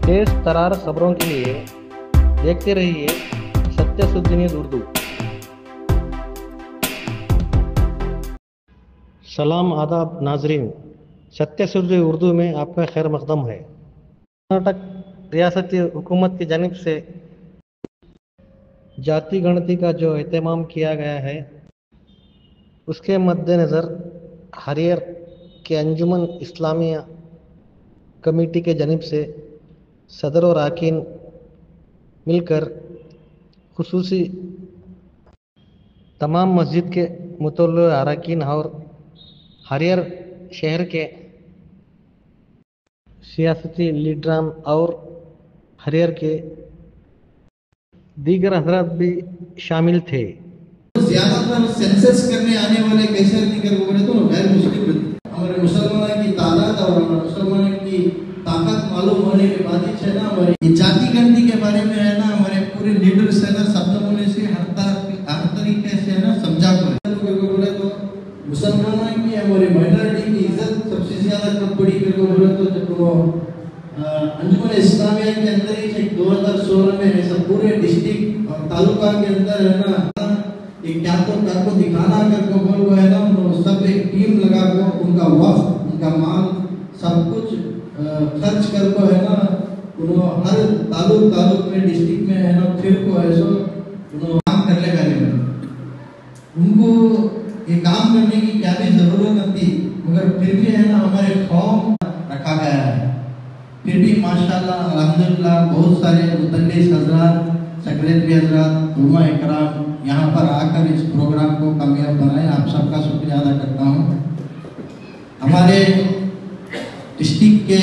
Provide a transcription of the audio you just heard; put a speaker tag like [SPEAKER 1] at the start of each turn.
[SPEAKER 1] तेज तरार खबरों के लिए देखते रहिए सत्य न्यूज़ उर्दू। सलाम आदाब नाजरीन, सत्य उर्दू में आपका खैर मकदम है। कर्नाटक रियासती हुकूमत की जानिब से जाति गणति का जो एहतमाम किया गया है, उसके मद्देनज़र हरियर के अंजुमन इस्लामिया कमेटी के जानिब से सदर और अरकान मिलकर खुसूसी तमाम मस्जिद के मुतल्लिक़ अरकान और हरियर शहर के सियासती लीडरान और हरियर के दीगर हजरात भी शामिल थे।
[SPEAKER 2] ज्यादातर सेंसस करने आने वाले कैसे निकल बोले तो गैर मुस्लिम हमारे मुसलमानों की तादाद और मुसलमानों की ताकत मालूम होने के बाद ही है ना हमारी जाति गणति के बारे में है ना हमारे पूरे लीडर्स है ना सब नमूने से हर तरीके से है ना समझा बोले तो मुसलमानों की हमारे माइनॉरिटी की इज्जत सबसे ज्यादा कब पड़ी बोले तो जब वो अंजुमन इस्लामिया के अंदर ही 2016 में सब पूरे डिस्ट्रिक्ट और तालुका के अंदर है ना एक क्या को दिखाना करके बोल वो है ना सब एक टीम लगा को उनका वक्त उनका माल सब कुछ खर्च कर को है ना उन्होंने हर तालुक में डिस्ट्रिक्ट में है ना फिर को ऐसा उन्होंने काम कर ले गए। उनको ये काम करने की क्या भी जरूरत नहीं थी, मगर फिर भी है ना हमारे फॉर्म रखा गया है। फिर भी माशाल्लाह अल्हम्दुलिल्लाह बहुत सारे मुतल्लिक़ हज़रात सेक्रेटरी हज़रात उलमा इकराम यहाँ पर आकर इस प्रोग्राम को कामयाब बनाए। आप सबका शुक्रिया अदा करता हूँ। हमारे डिस्ट्रिक्ट के